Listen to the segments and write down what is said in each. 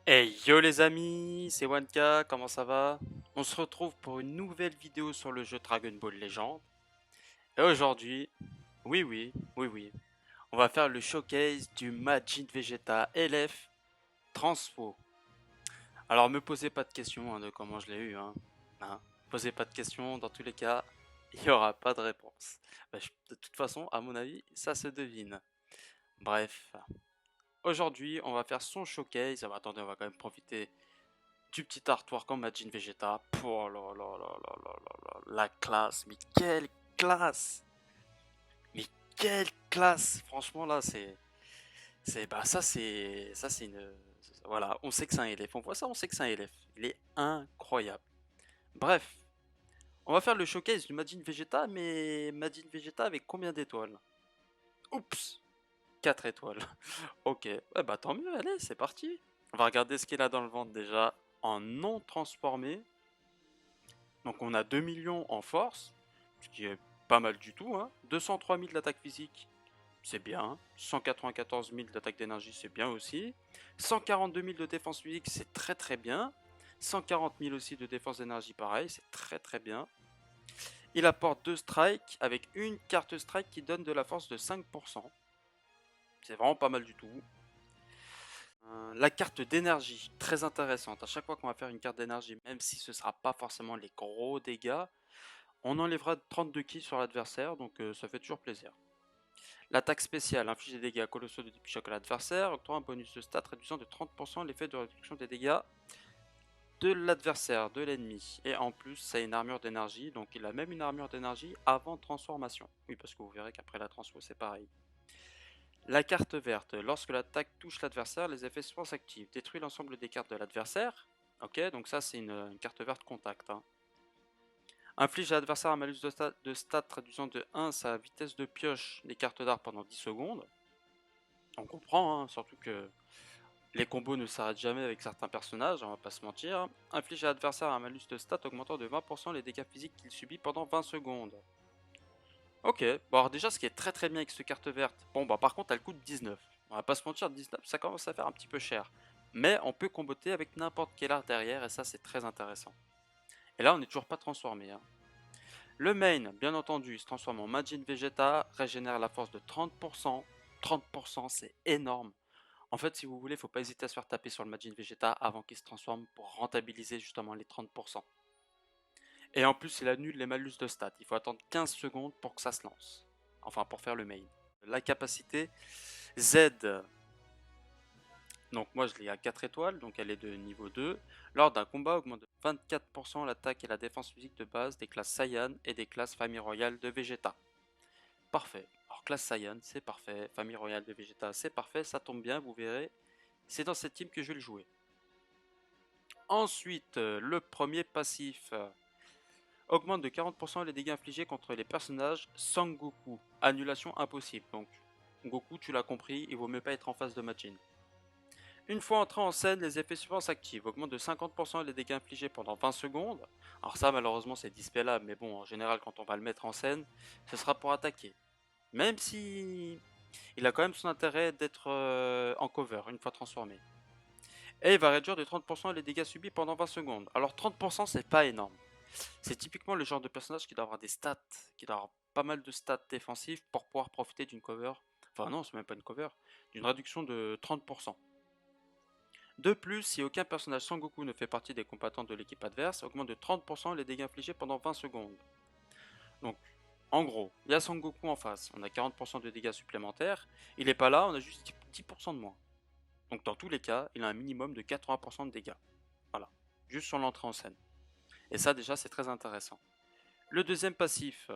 Hey yo les amis, c'est Wanka, comment ça va? On se retrouve pour une nouvelle vidéo sur le jeu Dragon Ball Legend. Et aujourd'hui, oui, on va faire le showcase du Majin Vegeta LF Transfo. Alors me posez pas de questions de comment je l'ai eu, hein. Posez pas de questions, dans tous les cas, il n'y aura pas de réponse. De toute façon, à mon avis, ça se devine. Bref, aujourd'hui, on va faire son showcase. Ah bah, attendez, on va quand même profiter du petit artwork en Majin Vegeta. Oh là là là là là là là, la classe, mais quelle classe! Mais quelle classe! Franchement là, ça c'est une, voilà, on sait que c'est un élève. On voit ça, on sait que c'est un élève. Il est incroyable. Bref, on va faire le showcase du Majin Vegeta, mais Majin Vegeta avec combien d'étoiles? Oups, 4 étoiles. Ok, ouais, bah tant mieux, allez, c'est parti. On va regarder ce qu'il a dans le ventre déjà en non transformé. Donc on a 2 millions en force, ce qui est pas mal du tout, hein. 203 000 d'attaque physique, c'est bien. 194 000 d'attaque d'énergie, c'est bien aussi. 142 000 de défense physique, c'est très très bien. 140 000 aussi de défense d'énergie, pareil, c'est très très bien. Il apporte 2 strikes avec une carte strike qui donne de la force de 5%. C'est vraiment pas mal du tout. La carte d'énergie, très intéressante. À chaque fois qu'on va faire une carte d'énergie, même si ce sera pas forcément les gros dégâts, on enlèvera 32 kills sur l'adversaire, donc ça fait toujours plaisir. L'attaque spéciale inflige des dégâts colossaux de type choc à l'adversaire, octroie un bonus de stat réduisant de 30% l'effet de réduction des dégâts de l'adversaire, de l'ennemi. Et en plus, ça a une armure d'énergie, donc il a même une armure d'énergie avant transformation. Oui, parce que vous verrez qu'après la transfo, c'est pareil. La carte verte, lorsque l'attaque touche l'adversaire, les effets suivants s'activent. Détruit l'ensemble des cartes de l'adversaire. Ok, donc ça c'est une carte verte contact. Inflige à l'adversaire un malus de stat réduisant de 1 sa vitesse de pioche des cartes d'art pendant 10 secondes. On comprend, surtout que les combos ne s'arrêtent jamais avec certains personnages, on va pas se mentir. Inflige à l'adversaire un malus de stat augmentant de 20% les dégâts physiques qu'il subit pendant 20 secondes. Ok, bon alors déjà ce qui est très très bien avec cette carte verte, bon bah par contre elle coûte 19. On va pas se mentir, 19 ça commence à faire un petit peu cher. Mais on peut comboter avec n'importe quel art derrière et ça c'est très intéressant. Et là on n'est toujours pas transformé. Le main, bien entendu, il se transforme en Majin Vegeta, régénère la force de 30%. 30% c'est énorme. En fait, si vous voulez, faut pas hésiter à se faire taper sur le Majin Vegeta avant qu'il se transforme pour rentabiliser justement les 30%. Et en plus, il annule les malus de stats. Il faut attendre 15 secondes pour que ça se lance. Enfin, pour faire le main. La capacité Z. Donc moi je l'ai à 4 étoiles, donc elle est de niveau 2. Lors d'un combat, augmente de 24% l'attaque et la défense physique de base des classes Saiyan et des classes Famille Royale de Vegeta. Parfait. Alors classe Saiyan, c'est parfait. Famille Royale de Vegeta, c'est parfait. Ça tombe bien, vous verrez. C'est dans cette team que je vais le jouer. Ensuite, le premier passif augmente de 40% les dégâts infligés contre les personnages Sangoku. Annulation impossible. Donc, Goku, tu l'as compris, il vaut mieux pas être en face de Majin. Une fois entré en scène, les effets suivants s'activent. Augmente de 50% les dégâts infligés pendant 20 secondes. Alors ça, malheureusement, c'est dispellable, mais bon, en général, quand on va le mettre en scène, ce sera pour attaquer. Même si il a quand même son intérêt d'être en cover une fois transformé. Et il va réduire de 30% les dégâts subis pendant 20 secondes. Alors 30% c'est pas énorme. C'est typiquement le genre de personnage qui doit avoir des stats, qui doit avoir pas mal de stats défensifs pour pouvoir profiter d'une cover. Enfin non, c'est même pas une cover, d'une réduction de 30%. De plus, si aucun personnage Sangoku ne fait partie des combattants de l'équipe adverse, augmente de 30% les dégâts infligés pendant 20 secondes. Donc, en gros, il y a Sangoku en face, on a 40% de dégâts supplémentaires, il est pas là, on a juste 10% de moins. Donc dans tous les cas, il a un minimum de 80% de dégâts. Voilà, juste sur l'entrée en scène. Et ça déjà c'est très intéressant. Le deuxième passif,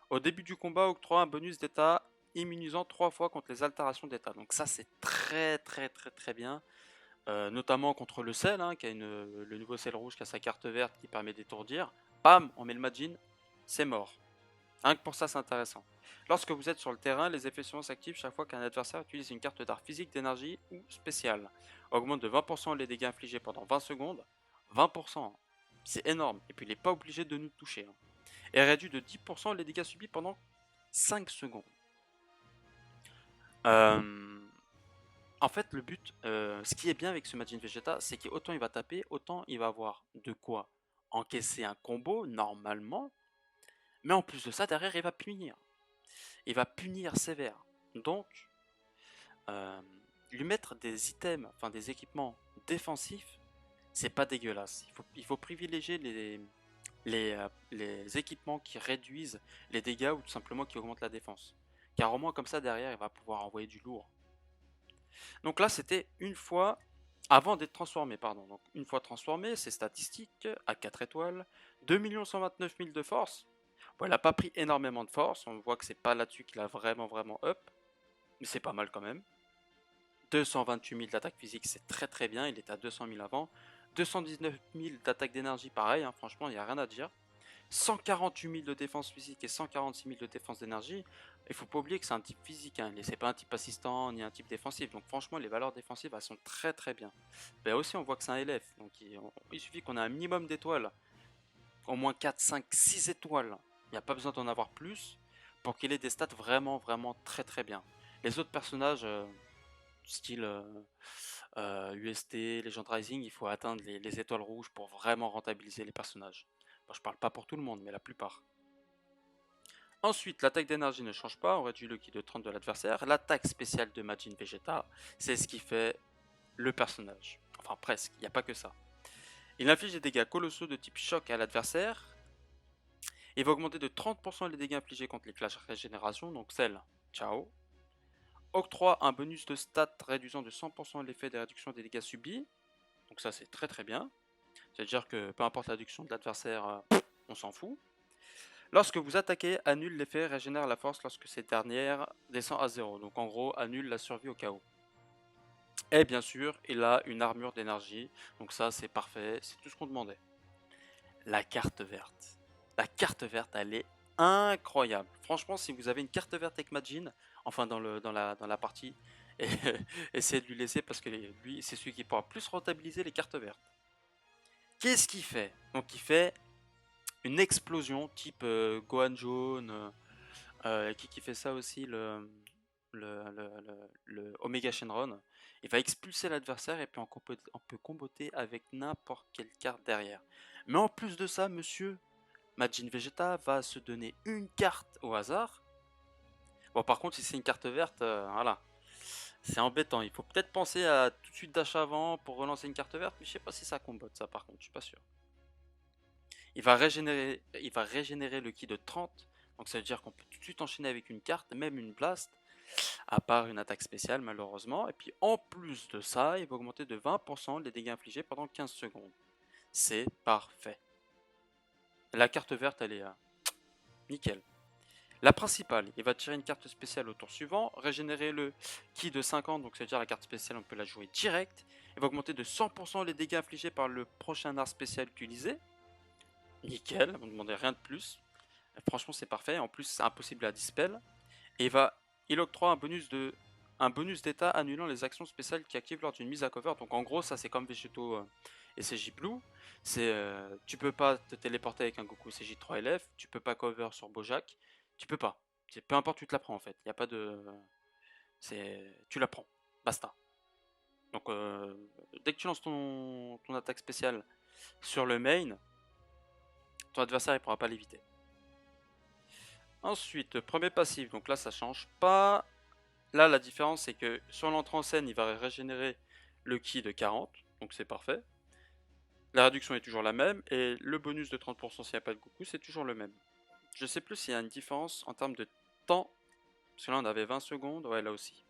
au début du combat octroie un bonus d'état immunisant 3 fois contre les altérations d'état. Donc ça c'est très très très très bien. Notamment contre le sel, qui a le nouveau sel rouge qui a sa carte verte qui permet d'étourdir. Bam, on met le Majin, c'est mort. Rien que pour ça, c'est intéressant. Lorsque vous êtes sur le terrain, les effets suivants s'activent chaque fois qu'un adversaire utilise une carte d'art physique, d'énergie ou spéciale. Augmente de 20% les dégâts infligés pendant 20 secondes. 20%, c'est énorme. Et puis il n'est pas obligé de nous toucher. Et réduit de 10% les dégâts subis pendant 5 secondes. Euh, En fait, le but, ce qui est bien avec ce Majin Vegeta, c'est qu'autant il va taper, autant il va avoir de quoi encaisser un combo normalement, mais en plus de ça, derrière, il va punir. Il va punir sévère. Donc, euh, lui mettre des items, enfin des équipements défensifs, c'est pas dégueulasse. Il faut privilégier les équipements qui réduisent les dégâts ou tout simplement qui augmentent la défense. Car au moins comme ça derrière il va pouvoir envoyer du lourd. Donc là c'était une fois avant d'être transformé, pardon. Donc une fois transformé, ses statistiques à 4 étoiles, 2 129 000 de force. Bon, il n'a pas pris énormément de force, on voit que c'est pas là-dessus qu'il a vraiment up, mais c'est pas mal quand même. 228 000 d'attaque physique, c'est très très bien, il était à 200 000 avant. 219 000 d'attaque d'énergie, pareil, hein, franchement, il n'y a rien à dire. 148 000 de défense physique et 146 000 de défense d'énergie. Il faut pas oublier que c'est un type physique, hein. C'est pas un type assistant ni un type défensif. Donc franchement, les valeurs défensives, elles sont très très bien. Ben aussi, on voit que c'est un LF. Donc il suffit qu'on ait un minimum d'étoiles, au moins 4, 5, 6 étoiles. Il n'y a pas besoin d'en avoir plus pour qu'il ait des stats vraiment très très bien. Les autres personnages, style UST, Legend Rising, il faut atteindre les étoiles rouges pour vraiment rentabiliser les personnages. Bon, je parle pas pour tout le monde, mais la plupart. Ensuite, l'attaque d'énergie ne change pas, on réduit le ki de 30 de l'adversaire. L'attaque spéciale de Majin Vegeta, c'est ce qui fait le personnage. Enfin presque, il n'y a pas que ça. Il inflige des dégâts colossaux de type choc à l'adversaire. Il va augmenter de 30% les dégâts infligés contre les clashs régénération, donc celle, ciao. Octroie un bonus de stats réduisant de 100% l'effet des réductions des dégâts subis. Donc ça c'est très très bien. C'est-à-dire que peu importe la réduction de l'adversaire, on s'en fout. Lorsque vous attaquez, annule l'effet régénère la force lorsque cette dernière descend à 0. Donc en gros, annule la survie au chaos. Et bien sûr, il a une armure d'énergie. Donc ça, c'est parfait. C'est tout ce qu'on demandait. La carte verte. La carte verte, elle est incroyable. Franchement, si vous avez une carte verte avec Majin, enfin dans la partie, essayez de lui laisser parce que lui, c'est celui qui pourra plus rentabiliser les cartes vertes. Qu'est-ce qu'il fait? Donc il fait une explosion type Gohan jaune. Qui fait ça aussi, le Omega Shenron. Il va expulser l'adversaire et puis on peut comboter avec n'importe quelle carte derrière. Mais en plus de ça, monsieur, Majin Vegeta va se donner une carte au hasard. Bon, par contre, si c'est une carte verte, voilà, c'est embêtant. Il faut peut-être penser à tout de suite d'achat avant pour relancer une carte verte, mais je sais pas si ça combote ça par contre, je suis pas sûr. Il va régénérer le ki de 30, donc ça veut dire qu'on peut tout de suite enchaîner avec une carte, même une blast, à part une attaque spéciale malheureusement. Et puis en plus de ça, il va augmenter de 20% les dégâts infligés pendant 15 secondes. C'est parfait. La carte verte, elle est nickel. La principale, il va tirer une carte spéciale au tour suivant, régénérer le ki de 50, donc c'est-à-dire la carte spéciale, on peut la jouer direct. Il va augmenter de 100% les dégâts infligés par le prochain art spécial utilisé. Nickel, on ne demandait rien de plus. Franchement, c'est parfait. En plus, c'est impossible à dispel. Et il octroie un bonus d'état annulant les actions spéciales qui activent lors d'une mise à cover. Donc en gros, ça c'est comme Végéto et CJ Blue. Tu peux pas te téléporter avec un Goku CJ3 LF, tu peux pas cover sur Bojack, tu peux pas. Peu importe, tu te la prends en fait. Il y a pas de, tu la prends, basta. Donc dès que tu lances ton attaque spéciale sur le main, ton adversaire il pourra pas l'éviter. Ensuite, premier passif, donc là ça change pas. Là la différence c'est que sur l'entrée en scène il va régénérer le ki de 40, donc c'est parfait. La réduction est toujours la même et le bonus de 30% s'il n'y a pas de Goku c'est toujours le même. Je sais plus s'il y a une différence en termes de temps, parce que là on avait 20 secondes, ouais là aussi.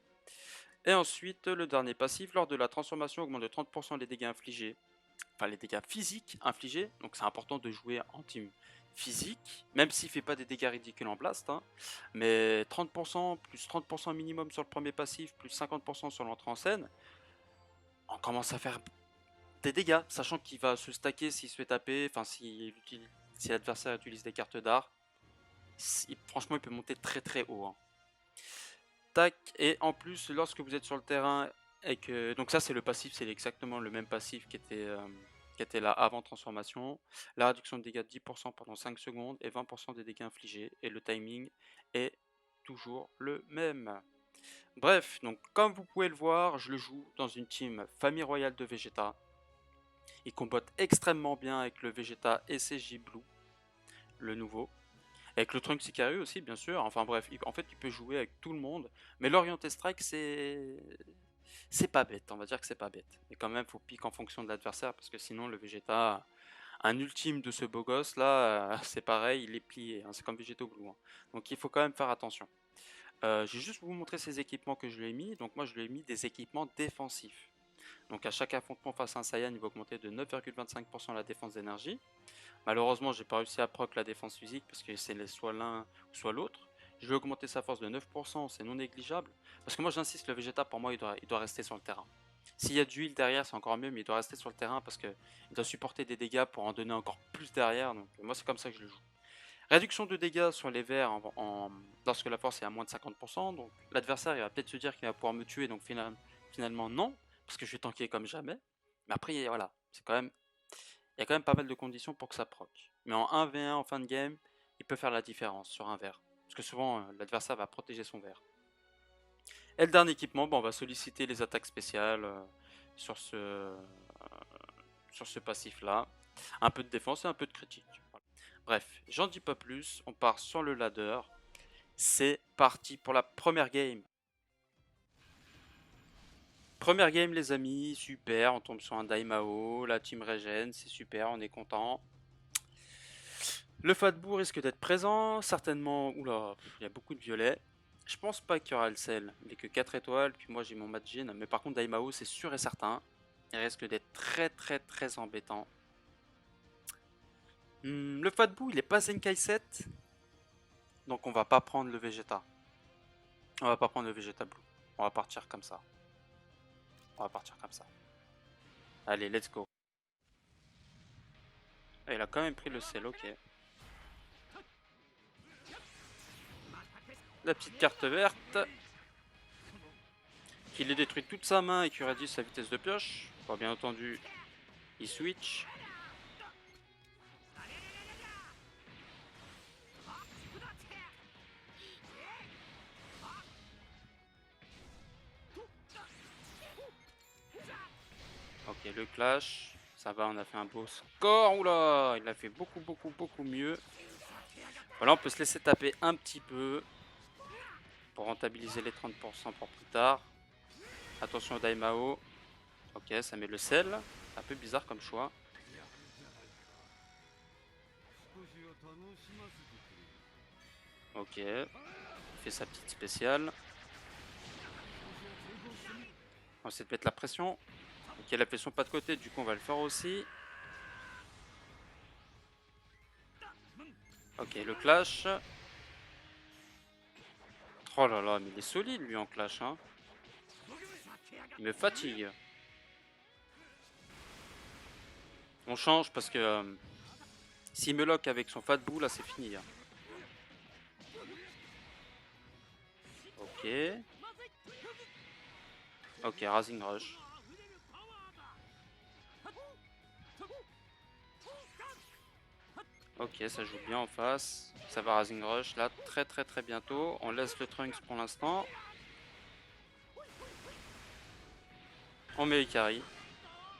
Et ensuite le dernier passif, lors de la transformation augmente de 30% les dégâts infligés, enfin les dégâts physiques infligés, donc c'est important de jouer en team physique, même s'il fait pas des dégâts ridicules en blast, hein, mais 30%, plus 30% minimum sur le premier passif, plus 50% sur l'entrée en scène, on commence à faire des dégâts, sachant qu'il va se stacker s'il se fait taper, enfin si l'adversaire utilise des cartes d'art, franchement il peut monter très très haut, hein. Tac, et en plus lorsque vous êtes sur le terrain et que, donc ça c'est le passif, c'est exactement le même passif qui était là avant transformation. La réduction de dégâts de 10% pendant 5 secondes et 20% des dégâts infligés, et le timing est toujours le même. Bref, donc comme vous pouvez le voir, je le joue dans une team famille royale de Vegeta. Il combotte extrêmement bien avec le Vegeta SSJ Blue, le nouveau. Avec le Trunks Hikaru aussi, bien sûr. Enfin bref, en fait, il peut jouer avec tout le monde. Mais l'Orienté Strike, c'est pas bête. On va dire que c'est pas bête. Mais quand même, faut pique en fonction de l'adversaire parce que sinon, le Vegeta, un ultime de ce beau gosse là, c'est pareil, il est plié, hein. C'est comme Vegeto Blue, hein. Donc il faut quand même faire attention. Je vais juste vous montrer ces équipements que je lui ai mis. Donc moi, je lui ai mis des équipements défensifs. Donc à chaque affrontement face à un Saiyan, il va augmenter de 9,25% la défense d'énergie. Malheureusement, j'ai pas réussi à proc la défense physique parce que c'est soit l'un ou soit l'autre. Je vais augmenter sa force de 9%, c'est non négligeable. Parce que moi j'insiste, le Vegeta pour moi il doit rester sur le terrain. S'il y a du heal derrière, c'est encore mieux, mais il doit rester sur le terrain parce qu'il doit supporter des dégâts pour en donner encore plus derrière. Donc moi c'est comme ça que je le joue. Réduction de dégâts sur les verts lorsque la force est à moins de 50%. Donc l'adversaire il va peut-être se dire qu'il va pouvoir me tuer, donc finalement non, parce que je vais tanker comme jamais. Mais après voilà, il y a quand même pas mal de conditions pour que ça proc. Mais en 1v1 en fin de game, il peut faire la différence sur un vert. Parce que souvent l'adversaire va protéger son vert. Et le dernier équipement, on va solliciter les attaques spéciales sur ce passif là. Un peu de défense et un peu de critique. Bref, j'en dis pas plus, on part sur le ladder. C'est parti pour la première game. Première game les amis, super, on tombe sur un Daimao, la team régène, c'est super, on est content. Le Fatbou risque d'être présent, certainement, oula, il y a beaucoup de violets. Je pense pas qu'il y aura le sel, il est que 4 étoiles, puis moi j'ai mon Majin, mais par contre Daimao c'est sûr et certain. Il risque d'être très très très embêtant. Le Fatbou il est pas Zenkai 7, donc on va pas prendre le Vegeta. On va pas prendre le Vegeta Blue, on va partir comme ça. On va partir comme ça. Allez, let's go. Ah, il a quand même pris le sel, ok. La petite carte verte. Qu'il ait détruit toute sa main et qu'il réduit sa vitesse de pioche. Bon, bien entendu, il switch. Ok, le clash. Ça va, on a fait un beau score. Oula, il a fait beaucoup, beaucoup, beaucoup mieux. Voilà, on peut se laisser taper un petit peu pour rentabiliser les 30% pour plus tard. Attention au Daimao. Ok, ça met le sel. Un peu bizarre comme choix. Ok, il fait sa petite spéciale. On va essayer de mettre la pression. Ok, il a fait son pas de côté, du coup on va le faire aussi. Ok, le clash. Oh là là, mais il est solide lui en clash, hein. Il me fatigue. On change parce que s'il me lock avec son fat bout, là c'est fini, hein. Ok. Ok, Rising Rush. Ok, ça joue bien en face. Ça va Rising Rush là très très très bientôt. On laisse le Trunks pour l'instant. On met Ikari.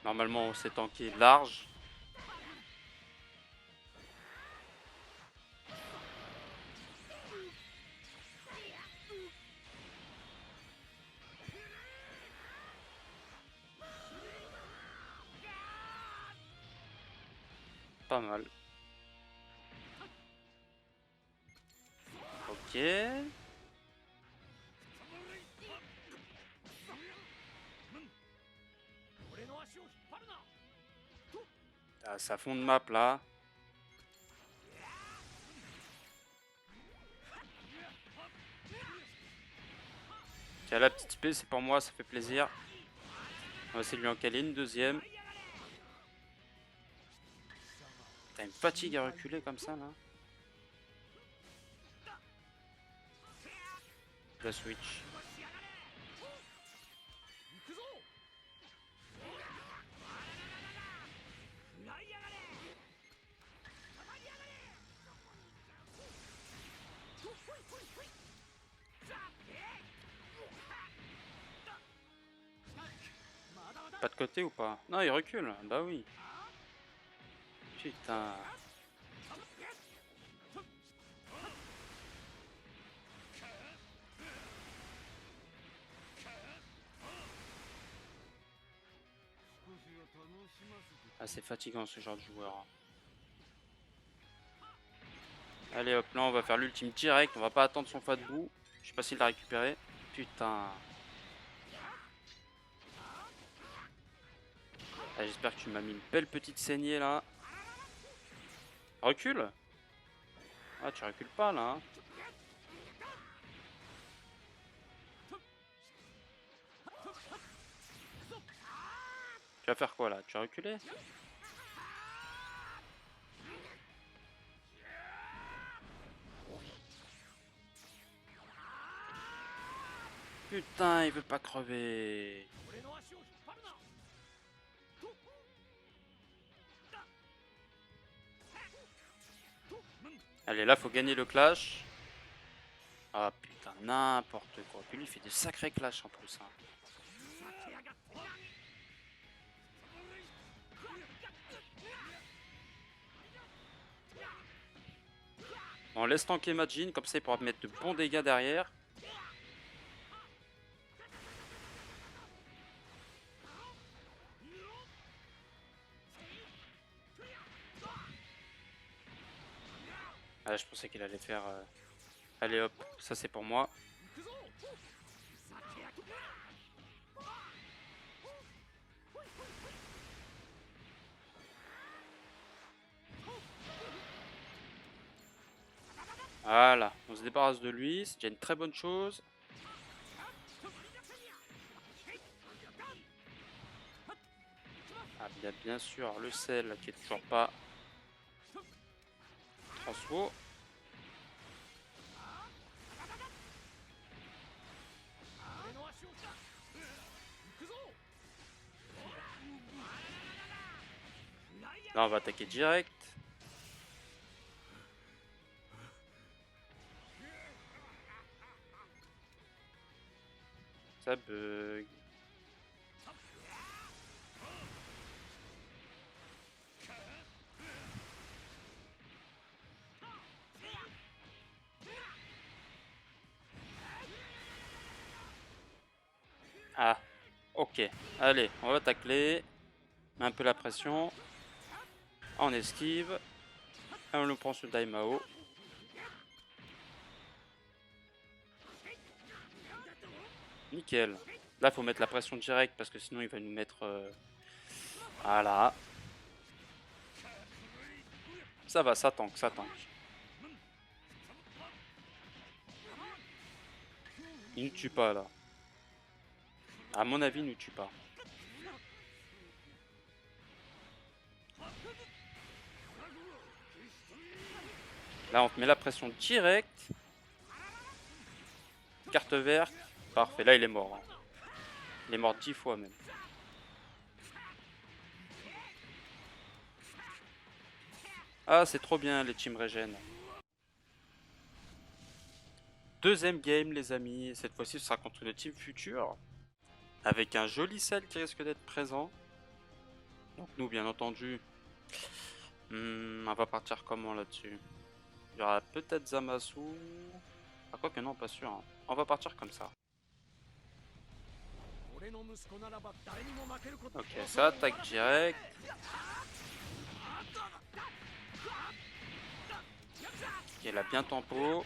Normalement on s'est tanké large. Pas mal. Ok. Ah, ça fond de map là. Tiens, la petite spé, c'est pour moi, ça fait plaisir. On va essayer de lui en caler une deuxième. T'as une fatigue à reculer comme ça là. La switch. côté ou pas? Non, il recule. Bah oui. Putain. Ah, c'est fatigant ce genre de joueur, hein. Allez hop, là on va faire l'ultime direct, on va pas attendre son fa debout. Je sais pas s'il l'a récupéré. Putain. Ah, j'espère que tu m'as mis une belle petite saignée là. Recule. Ah, tu recules pas là, hein. Tu vas faire quoi là? Tu vas reculer? Putain, il veut pas crever. Allez, là faut gagner le clash. Ah putain, n'importe quoi. Puis lui il fait des sacrés clashs en plus, hein. Bon, laisse tanker Majin, comme ça il pourra mettre de bons dégâts derrière. Ah, je pensais qu'il allait faire... Allez hop, ça c'est pour moi. Voilà, on se débarrasse de lui, c'est déjà une très bonne chose. Ah, bien sûr, le sel qui est toujours pas transfo. Là on va attaquer direct. Ça bug. Ah, ok. Allez, on va tacler. Met un peu la pression. On esquive. Et on le prend sur Daimao. Nickel. Là, faut mettre la pression directe parce que sinon il va nous mettre... Voilà. Ça va, ça tank, ça tank. Il nous tue pas là. À mon avis, il nous tue pas. Là, on met la pression directe. Carte verte. Parfait, là il est mort, hein. Il est mort 10 fois même. Ah, c'est trop bien les teams régènes. Deuxième game les amis, cette fois-ci ce sera contre le team futur. Avec un joli sel qui risque d'être présent. Donc nous bien entendu, on va partir comment là-dessus? Il y aura peut-être Zamasu. Ah quoi que non, pas sûr, hein. On va partir comme ça. Ok, ça attaque direct. Ok, il a bien tempo.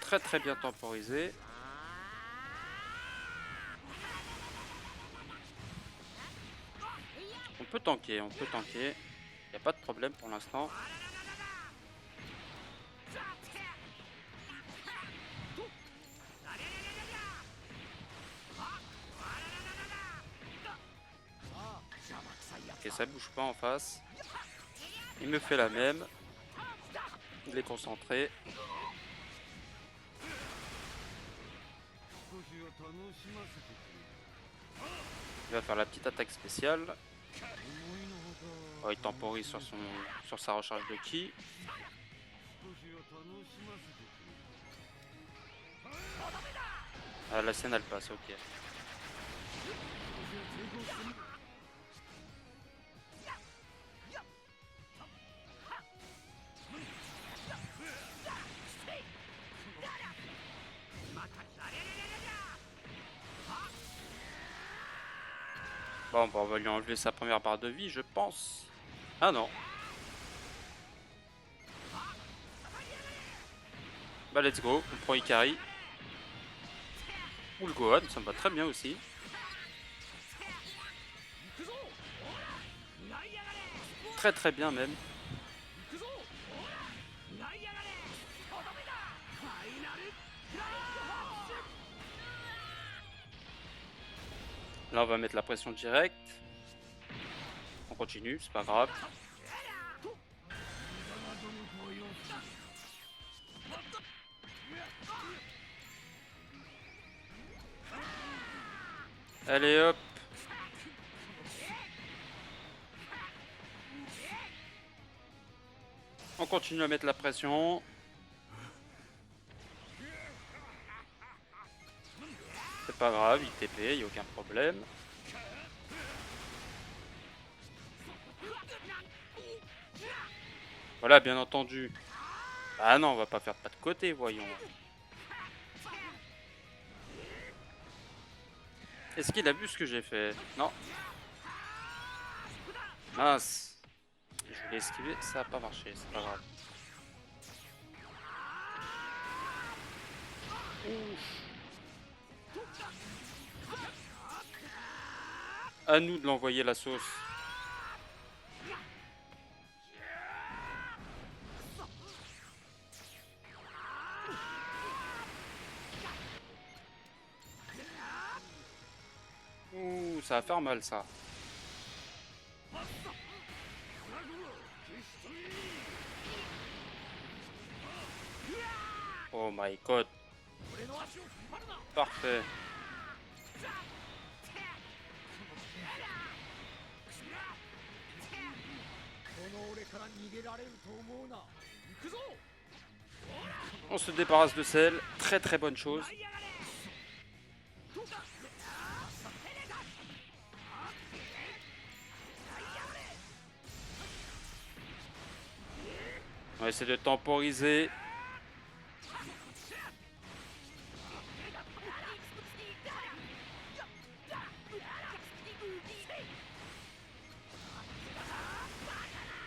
Très bien temporisé. On peut tanker, on peut tanker. Il n'y a pas de problème pour l'instant. Ok, ça bouge pas en face. Il me fait la même. Il est concentré. Il va faire la petite attaque spéciale. Oh, il temporise sur sa recharge de ki. Ah, la scène elle passe, ok. Bon, bah, on va lui enlever sa première barre de vie, je pense. Ah non. Bah, let's go. On prend Ikari. Ou le Gohan, ça me va très bien aussi. Très très bien même. Là, on va mettre la pression directe. On continue, c'est pas grave. Allez hop. On continue à mettre la pression. C'est pas grave, il TP, y a aucun problème. Voilà, bien entendu. Ah non, on va pas faire pas de côté, voyons. Est-ce qu'il a vu ce que j'ai fait? Non. Mince. Je voulais esquiver, ça a pas marché, c'est pas grave. Ouf. À nous de l'envoyer la sauce. Ouh, ça va faire mal ça. Oh my god. Parfait. On se débarrasse de sel. Très très bonne chose. On va essayer de temporiser.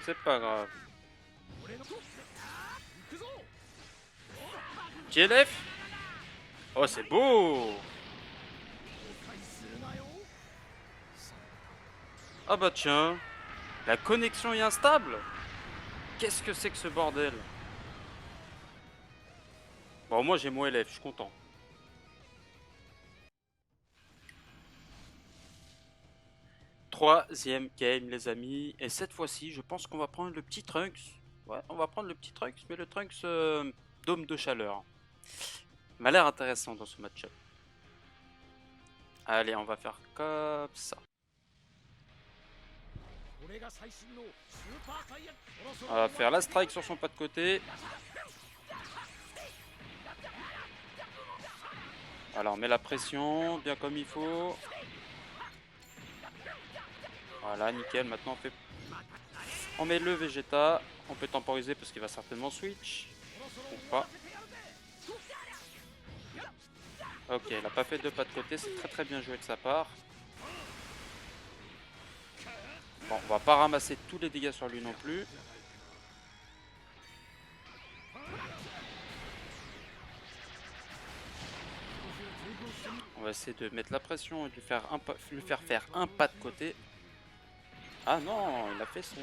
C'est pas grave. TLF. Oh, c'est beau. Ah bah tiens. La connexion est instable. Qu'est-ce que c'est que ce bordel? Bon, moi j'ai mon LF, je suis content. Troisième game, les amis. Et cette fois-ci, je pense qu'on va prendre le petit Trunks. Ouais, on va prendre le petit Trunks, mais le Trunks dôme de chaleur. M'a l'air intéressant dans ce match-up. Allez, on va faire comme ça. On va faire la strike sur son pas de côté. Alors, on met la pression, bien comme il faut. Voilà, nickel. Maintenant, on met le Vegeta. On peut temporiser parce qu'il va certainement switch. Ou pas. Ok, il n'a pas fait deux pas de côté. C'est très très bien joué de sa part. Bon, on va pas ramasser tous les dégâts sur lui non plus. On va essayer de mettre la pression et de lui faire faire un pas de côté. Ah non, il a fait son...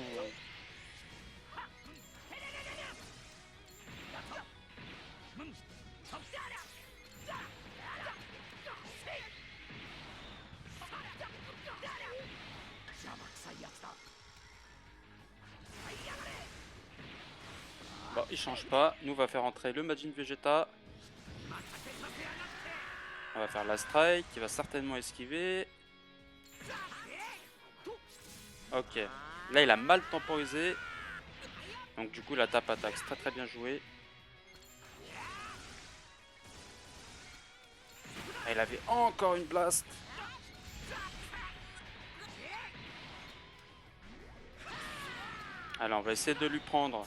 Bon, il change pas. Nous, on va faire entrer le Majin Vegeta. On va faire la strike, qui va certainement esquiver. Ok. Là, il a mal temporisé. Donc du coup, la tape attaque, c'est très très bien joué. Ah, il avait encore une blast. Alors on va essayer de lui prendre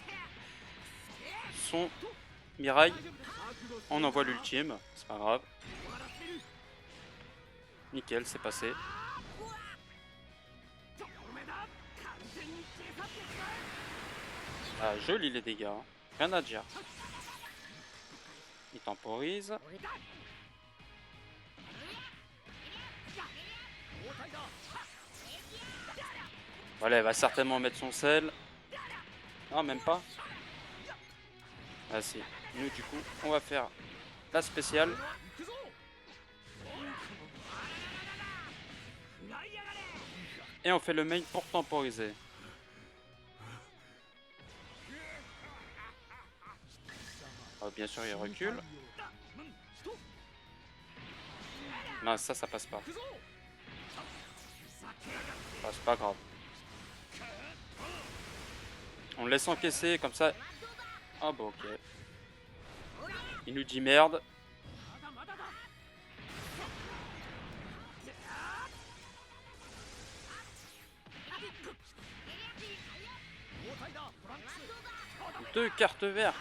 son Mirai. On envoie l'ultime, c'est pas grave. Nickel, c'est passé. Ah, joli les dégâts, hein. Rien à dire. Il temporise. Voilà, elle va certainement mettre son sel. Ah, même pas. Ah si. Nous du coup, on va faire la spéciale. Et on fait le main pour temporiser. Oh, bien sûr, il recule. Non, ça passe pas. Ah, c'est pas grave. On le laisse encaisser comme ça. Ah bah ok. Il nous dit merde. Deux cartes vertes.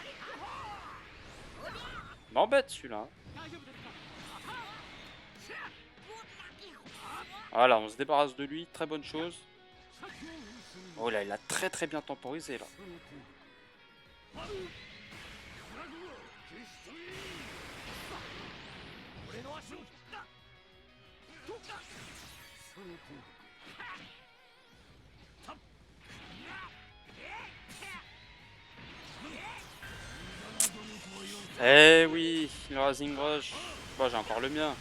M'embête celui-là. Voilà, on se débarrasse de lui. Très bonne chose. Oh là, il a très bien temporisé là. Eh oui, le Rising Rush. Bon, j'ai encore le mien.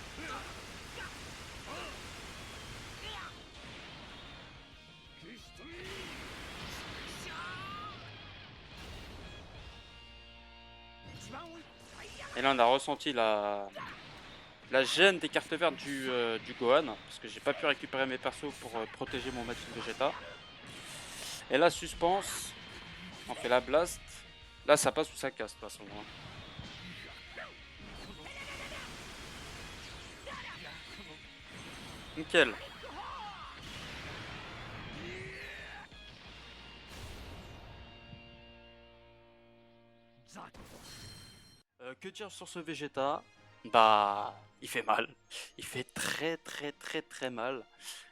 Et là, on a ressenti la gêne des cartes vertes du Gohan. Parce que j'ai pas pu récupérer mes persos pour protéger mon Majin Vegeta. Et là, suspense. On fait la blast. Là, ça passe ou ça casse de toute façon. Hein. Nickel. Que dire sur ce Vegeta? Bah, il fait mal. Il fait très mal.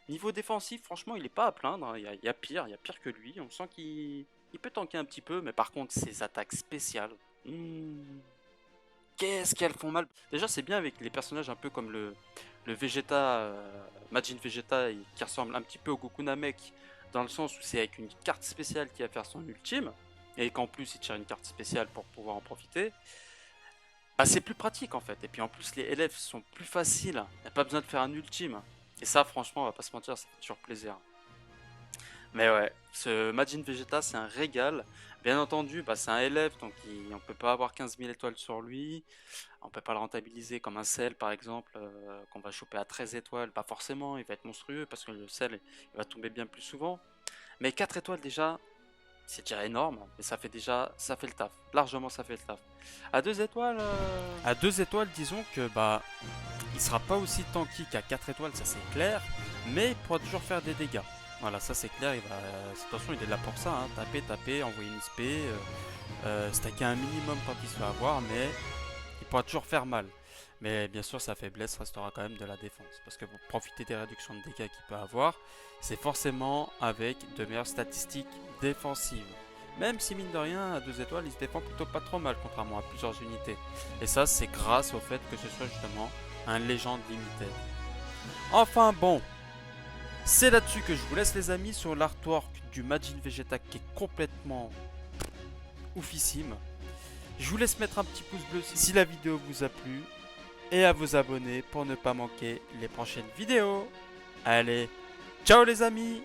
Niveau défensif, franchement, il est pas à plaindre. Hein. Il y a pire que lui. On sent qu'il peut tanker un petit peu, mais par contre, ses attaques spéciales. Qu'est-ce qu'elles font mal. Déjà, c'est bien avec les personnages un peu comme le Vegeta, Majin Vegeta, qui ressemble un petit peu au Goku Namek, dans le sens où c'est avec une carte spéciale qui va faire son ultime, et qu'en plus il tire une carte spéciale pour pouvoir en profiter. Bah, c'est plus pratique en fait, et puis en plus les élèves sont plus faciles, il n'y a pas besoin de faire un ultime. Et ça, franchement, on va pas se mentir, ça fait toujours plaisir. Mais ouais, ce Majin Vegeta, c'est un régal. Bien entendu, bah, c'est un élève, donc on peut pas avoir 15 000 étoiles sur lui. On peut pas le rentabiliser comme un sel, par exemple, qu'on va choper à 13 étoiles. Pas forcément, il va être monstrueux, parce que le sel, il va tomber bien plus souvent. Mais 4 étoiles déjà, c'est déjà énorme, mais ça fait le taf. Largement, ça fait le taf. À 2 étoiles, À 2 étoiles, disons que bah, il sera pas aussi tanky qu'à 4 étoiles, ça c'est clair, mais il pourra toujours faire des dégâts. Voilà, ça c'est clair, de toute façon il est là pour ça, hein. Taper, envoyer une SP, stacker un minimum quand il se fait avoir, mais il pourra toujours faire mal. Mais bien sûr sa faiblesse restera quand même de la défense, parce que pour profiter des réductions de dégâts qu'il peut avoir, c'est forcément avec de meilleures statistiques défensives. Même si mine de rien, à 2 étoiles, il se défend plutôt pas trop mal, contrairement à plusieurs unités. Et ça c'est grâce au fait que ce soit justement un légende limited. Enfin bon, c'est là-dessus que je vous laisse les amis sur l'artwork du Majin Vegeta qui est complètement oufissime. Je vous laisse mettre un petit pouce bleu si la vidéo vous a plu et à vous abonner pour ne pas manquer les prochaines vidéos. Allez, ciao les amis!